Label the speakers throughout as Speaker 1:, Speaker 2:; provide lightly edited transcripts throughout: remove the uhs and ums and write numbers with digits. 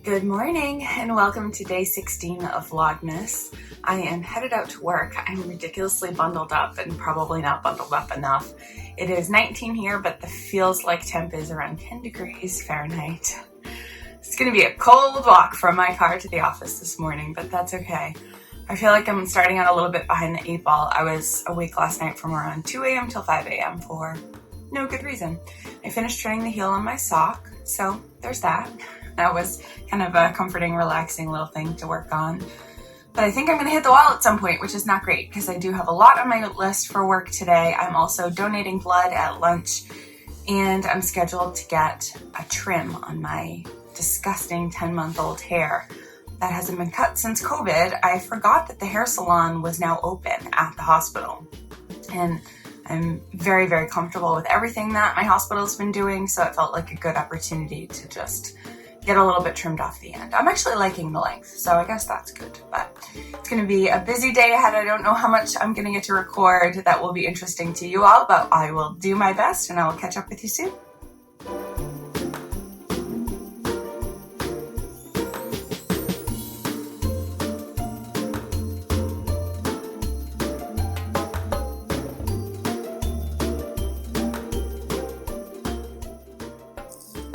Speaker 1: Good morning and welcome to day 16 of Vlogmas. I am headed out to work. I'm ridiculously bundled up and probably not bundled up enough. It is 19 here, but the feels like temp is around 10 degrees Fahrenheit. It's gonna be a cold walk from my car to the office this morning, but that's okay. I feel like I'm starting out a little bit behind the 8 ball. I was awake last night from around 2 a.m. till 5 a.m. for no good reason. I finished turning the heel on my sock, so there's that. That was kind of a comforting, relaxing little thing to work on. But I think I'm going to hit the wall at some point, which is not great because I do have a lot on my list for work today. I'm also donating blood at lunch, and I'm scheduled to get a trim on my disgusting 10-month-old hair that hasn't been cut since COVID. I forgot that the hair salon was now open at the hospital. And I'm very, very comfortable with everything that my hospital's been doing, so it felt like a good opportunity to just get a little bit trimmed off the end. I'm actually liking the length, so I guess that's good. But it's going to be a busy day ahead. I don't know how much I'm going to get to record that will be interesting to you all, but I will do my best and I will catch up with you soon.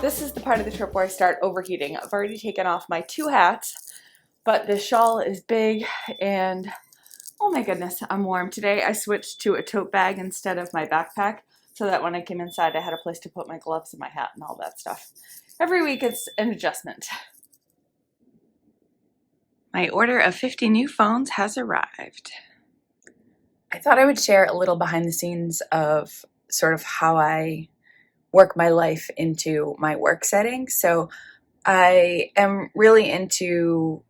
Speaker 1: This is the part of the trip where I start overheating. I've already taken off my 2 hats, but this shawl is big and oh my goodness, I'm warm. Today I switched to a tote bag instead of my backpack so that when I came inside I had a place to put my gloves and my hat and all that stuff. Every week it's an adjustment. My order of 50 new phones has arrived. I thought I would share a little behind the scenes of sort of how I work my life into my work setting. So I am really into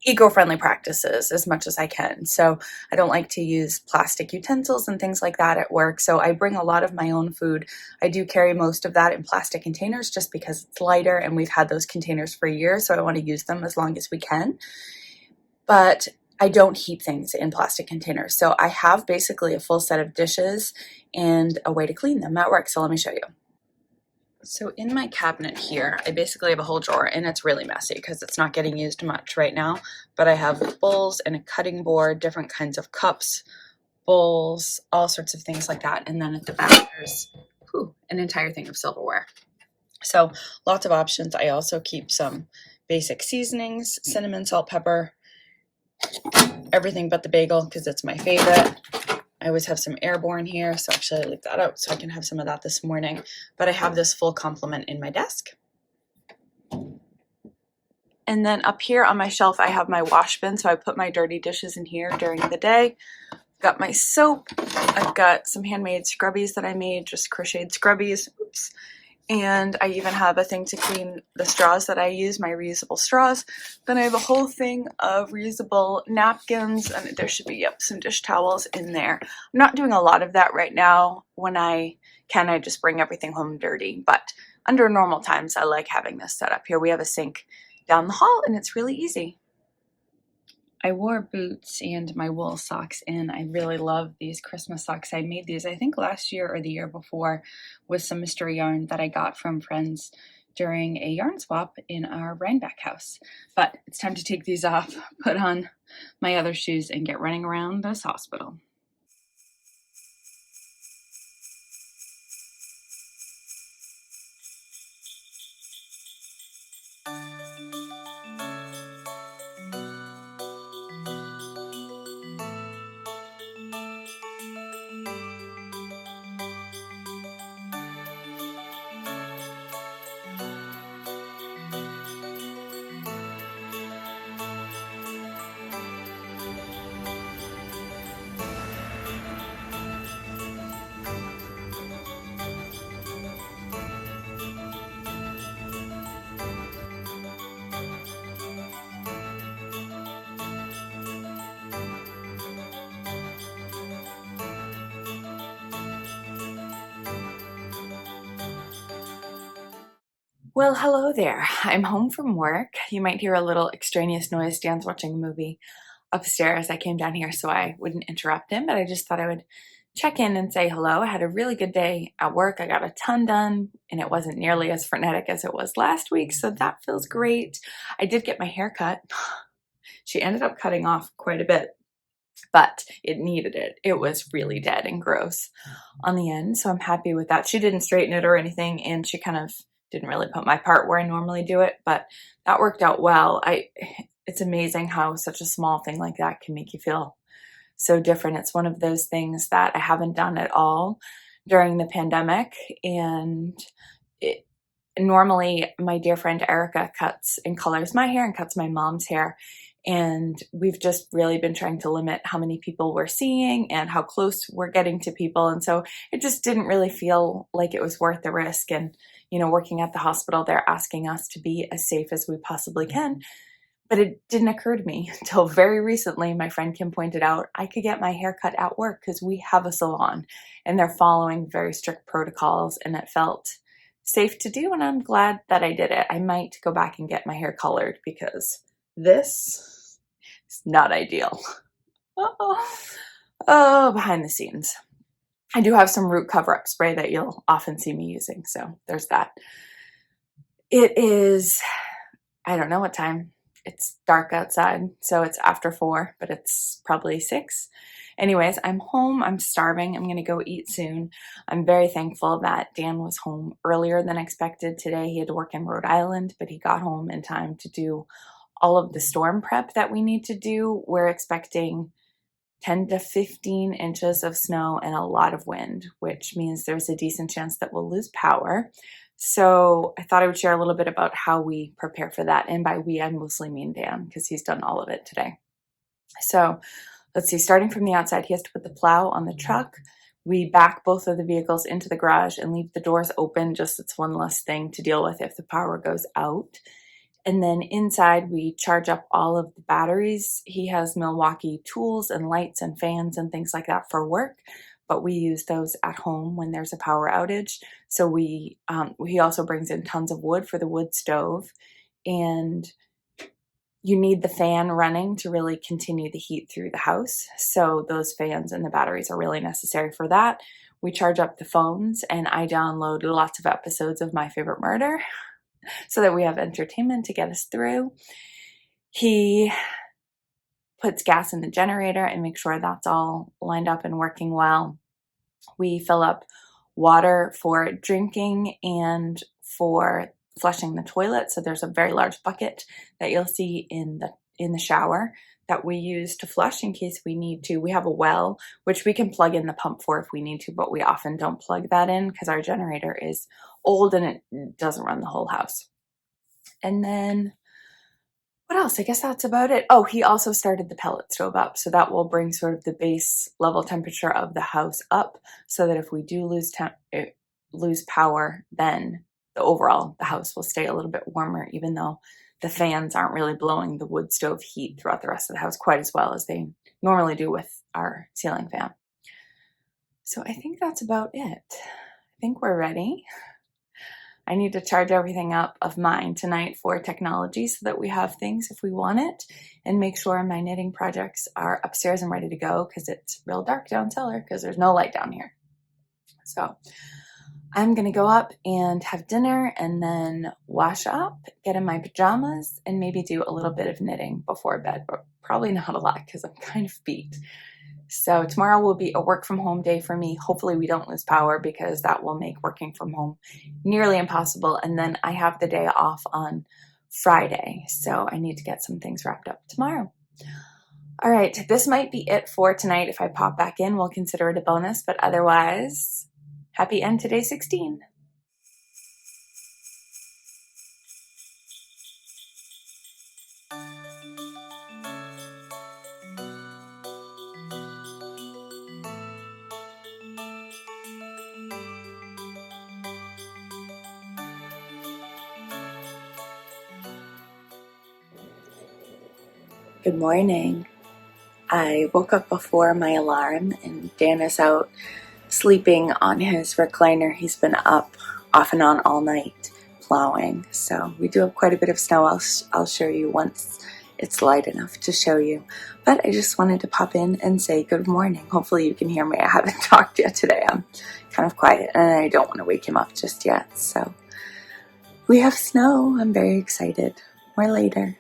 Speaker 1: eco-friendly practices as much as I can. So I don't like to use plastic utensils and things like that at work. So I bring a lot of my own food. I do carry most of that in plastic containers just because it's lighter and we've had those containers for years. So I want to use them as long as we can. But I don't heat things in plastic containers. So I have basically a full set of dishes and a way to clean them at work. So let me show you. So in my cabinet here, I basically have a whole drawer and it's really messy because it's not getting used much right now. But I have bowls and a cutting board, different kinds of cups, bowls, all sorts of things like that. And then at the back, there's an entire thing of silverware. So lots of options. I also keep some basic seasonings, cinnamon, salt, pepper, everything but the bagel because it's my favorite. I always have some airborne here, so actually I leave that out so I can have some of that this morning. But I have this full complement in my desk. And then up here on my shelf I have my wash bin, so I put my dirty dishes in here during the day. I've got my soap, I've got some handmade scrubbies that I made, just crocheted scrubbies. Oops. And I even have a thing to clean the straws that I use, my reusable straws. Then I have a whole thing of reusable napkins, and there should be, some dish towels in there. I'm not doing a lot of that right now. When I can, I just bring everything home dirty. But under normal times, I like having this set up here. We have a sink down the hall, and it's really easy. I wore boots and my wool socks in. I really love these Christmas socks. I made these, I think, last year or the year before with some mystery yarn that I got from friends during a yarn swap in our Rhinebeck house. But it's time to take these off, put on my other shoes, and get running around this hospital. Well, hello there. I'm home from work. You might hear a little extraneous noise. Dan's watching a movie upstairs. I came down here so I wouldn't interrupt him, but I just thought I would check in and say hello. I had a really good day at work. I got a ton done, and it wasn't nearly as frenetic as it was last week, so that feels great. I did get my hair cut. She ended up cutting off quite a bit, but it needed it. It was really dead and gross on the end, so I'm happy with that. She didn't straighten it or anything, and she kind of didn't really put my part where I normally do it, but that worked out well. It's amazing how such a small thing like that can make you feel so different. It's one of those things that I haven't done at all during the pandemic, and normally my dear friend Erica cuts and colors my hair and cuts my mom's hair, and we've just really been trying to limit how many people we're seeing and how close we're getting to people, and so it just didn't really feel like it was worth the risk. And working at the hospital, they're asking us to be as safe as we possibly can. But it didn't occur to me until very recently. My friend Kim pointed out I could get my hair cut at work because we have a salon and they're following very strict protocols, and it felt safe to do, and I'm glad that I did it. I might go back and get my hair colored because this is not ideal. Oh, behind the scenes. I do have some root cover-up spray that you'll often see me using, so there's that. It is, I don't know what time. It's dark outside, so it's after 4, but it's probably 6. Anyways, I'm home. I'm starving. I'm going to go eat soon. I'm very thankful that Dan was home earlier than expected today. He had to work in Rhode Island, but he got home in time to do all of the storm prep that we need to do. We're expecting 10 to 15 inches of snow and a lot of wind, which means there's a decent chance that we'll lose power. So I thought I would share a little bit about how we prepare for that. And by we, I mostly mean Dan, because he's done all of it today. So let's see, starting from the outside, he has to put the plow on the truck. We back both of the vehicles into the garage and leave the doors open, just it's one less thing to deal with if the power goes out. And then inside, we charge up all of the batteries. He has Milwaukee tools and lights and fans and things like that for work, but we use those at home when there's a power outage. So he also brings in tons of wood for the wood stove, and you need the fan running to really continue the heat through the house. So those fans and the batteries are really necessary for that. We charge up the phones, and I download lots of episodes of My Favorite Murder so that we have entertainment to get us through. He puts gas in the generator and makes sure that's all lined up and working well. We fill up water for drinking and for flushing the toilet. So there's a very large bucket that you'll see in the shower that we use to flush in case we need to. We have a well, which we can plug in the pump for if we need to, but we often don't plug that in because our generator is old and it doesn't run the whole house. And then what else? I guess that's about it. Oh, he also started the pellet stove up, so that will bring sort of the base level temperature of the house up, so that if we do lose power, then the house will stay a little bit warmer, even though the fans aren't really blowing the wood stove heat throughout the rest of the house quite as well as they normally do with our ceiling fan. So I think that's about it. I think we're ready. I need to charge everything up of mine tonight for technology so that we have things if we want it, and make sure my knitting projects are upstairs and ready to go because it's real dark down cellar because there's no light down here. So I'm going to go up and have dinner and then wash up, get in my pajamas, and maybe do a little bit of knitting before bed, but probably not a lot because I'm kind of beat. So tomorrow will be a work from home day for me. Hopefully we don't lose power because that will make working from home nearly impossible. And then I have the day off on Friday. So I need to get some things wrapped up tomorrow. All right, this might be it for tonight. If I pop back in, we'll consider it a bonus, but otherwise, happy end to day 16. Good morning. I woke up before my alarm and Dan is out sleeping on his recliner. He's been up off and on all night plowing. So we do have quite a bit of snow. I'll show you once it's light enough to show you. But I just wanted to pop in and say good morning. Hopefully you can hear me. I haven't talked yet today. I'm kind of quiet and I don't want to wake him up just yet. So we have snow. I'm very excited. More later.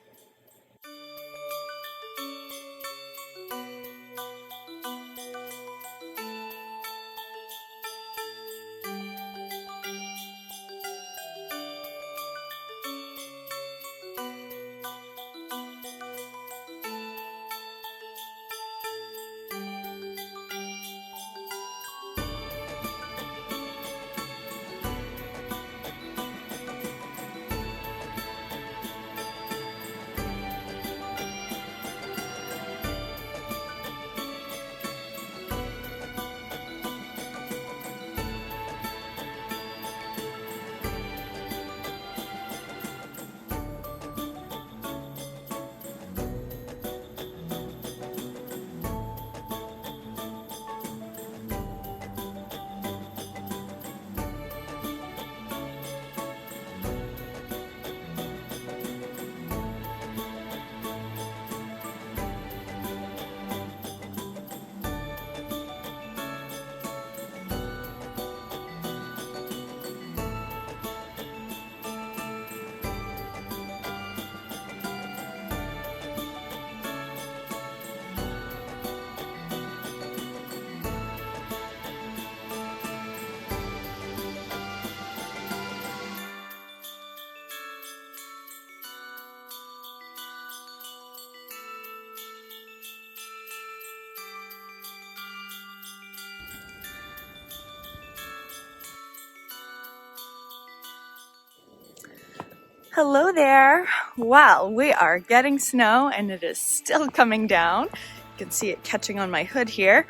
Speaker 1: Hello there. Wow, we are getting snow and it is still coming down. You can see it catching on my hood here.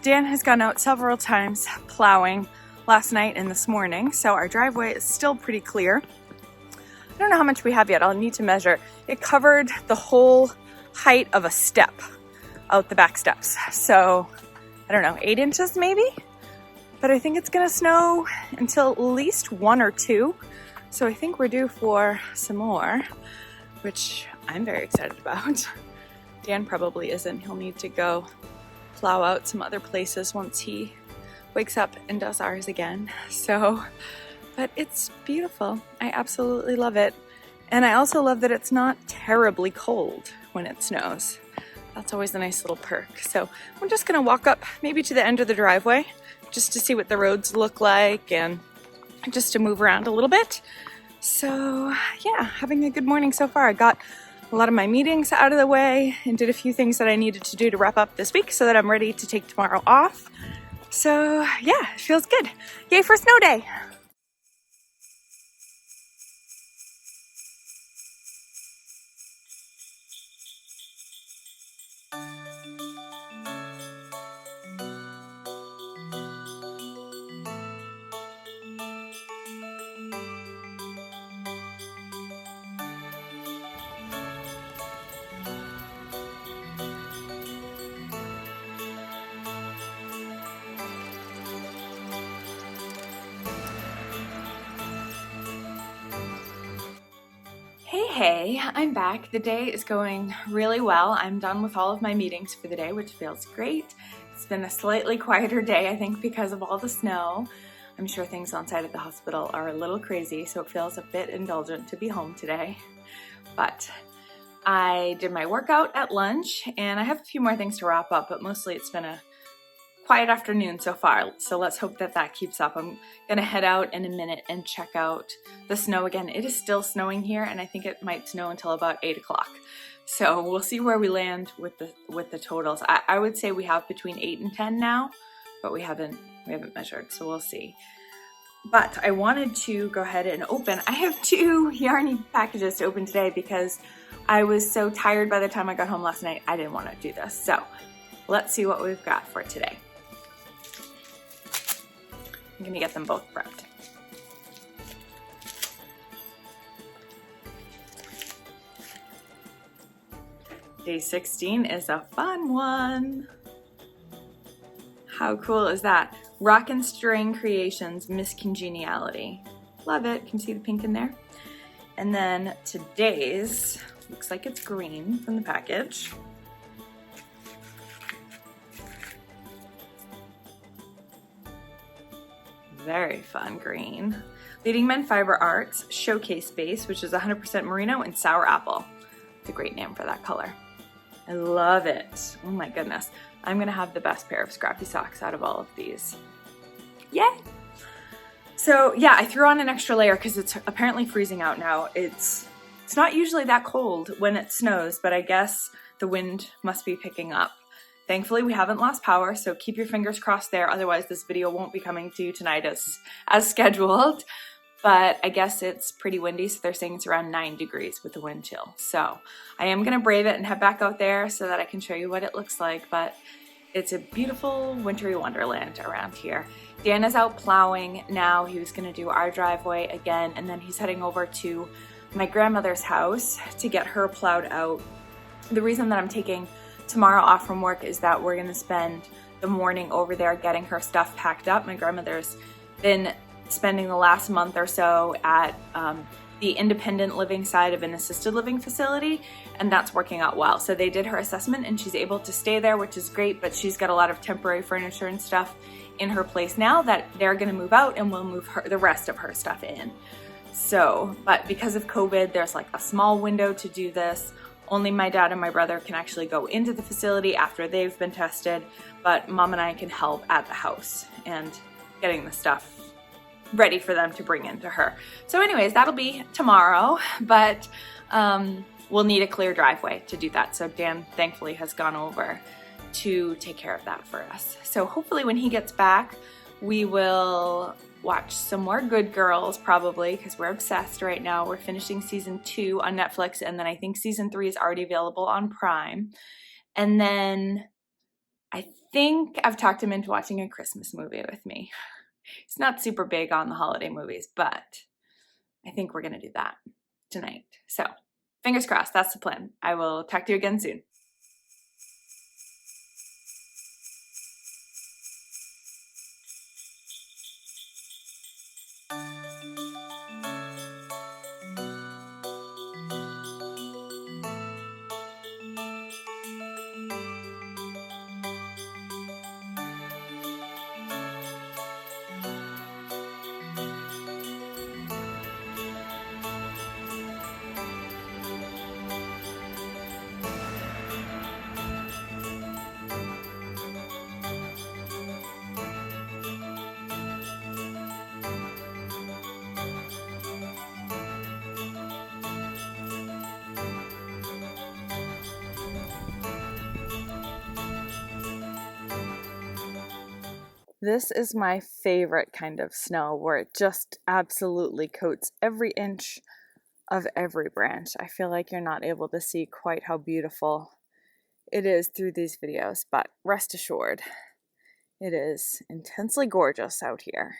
Speaker 1: Dan has gone out several times plowing last night and this morning, so our driveway is still pretty clear. I don't know how much we have yet. I'll need to measure. It covered the whole height of a step out the back steps. So I don't know, 8 inches maybe? But I think it's gonna snow until at least 1 or 2. So I think we're due for some more, which I'm very excited about. Dan probably isn't. He'll need to go plow out some other places once he wakes up and does ours again. So, but it's beautiful. I absolutely love it. And I also love that it's not terribly cold when it snows. That's always a nice little perk. So I'm just gonna walk up maybe to the end of the driveway just to see what the roads look like and just to move around a little bit. So yeah, having a good morning so far. I got a lot of my meetings out of the way and did a few things that I needed to do to wrap up this week so that I'm ready to take tomorrow off. So yeah, it feels good. Yay for snow day. Hey, I'm back. The day is going really well. I'm done with all of my meetings for the day, which feels great. It's been a slightly quieter day, I think, because of all the snow. I'm sure things on site at the hospital are a little crazy, so it feels a bit indulgent to be home today. But I did my workout at lunch, and I have a few more things to wrap up, but mostly it's been a quiet afternoon so far, so let's hope that that keeps up. I'm gonna head out in a minute and check out the snow again. It is still snowing here, and I think it might snow until about 8 o'clock. So we'll see where we land with the totals. I would say we have between 8 and 10 now, but we haven't measured, so we'll see. But I wanted to go ahead and open. I have 2 yarny packages to open today because I was so tired by the time I got home last night. I didn't want to do this. So let's see what we've got for today. I'm gonna get them both prepped. Day 16 is a fun one. How cool is that? Rock and String Creations, Miss Congeniality. Love it. Can you see the pink in there? And then today's Looks like it's green from the package. Very fun green. Leading Men Fiber Arts Showcase Base, which is 100% merino and sour apple. It's a great name for that color. I love it. Oh my goodness. I'm gonna have the best pair of scrappy socks out of all of these. Yay! So yeah, I threw on an extra layer because it's apparently freezing out now. It's not usually that cold when it snows, but I guess the wind must be picking up. Thankfully, we haven't lost power, so keep your fingers crossed there. Otherwise, this video won't be coming to you tonight as scheduled. But I guess it's pretty windy, so they're saying it's around 9 degrees with the wind chill. So I am gonna brave it and head back out there so that I can show you what it looks like. But it's a beautiful wintry wonderland around here. Dan is out plowing now. He was gonna do our driveway again, and then he's heading over to my grandmother's house to get her plowed out. The reason that I'm taking tomorrow off from work is that we're gonna spend the morning over there getting her stuff packed up. My grandmother's been spending the last month or so at the independent living side of an assisted living facility, and that's working out well. So they did her assessment and she's able to stay there, which is great, but she's got a lot of temporary furniture and stuff in her place now that they're gonna move out, and we'll move the rest of her stuff in. So, but because of COVID, there's like a small window to do this. Only my dad and my brother can actually go into the facility after they've been tested, but Mom and I can help at the house and getting the stuff ready for them to bring into her. So anyways, that'll be tomorrow, but we'll need a clear driveway to do that. So Dan thankfully has gone over to take care of that for us. So hopefully when he gets back, we will watch some more Good Girls probably, because we're obsessed right now. We're finishing season 2 on Netflix, and then I think season 3 is already available on Prime. And then I think I've talked him into watching a Christmas movie with me. He's not super big on the holiday movies, but I think we're gonna do that tonight. So fingers crossed, that's the plan. I will talk to you again soon. This is my favorite kind of snow, where it just absolutely coats every inch of every branch. I feel like you're not able to see quite how beautiful it is through these videos, but rest assured, it is intensely gorgeous out here.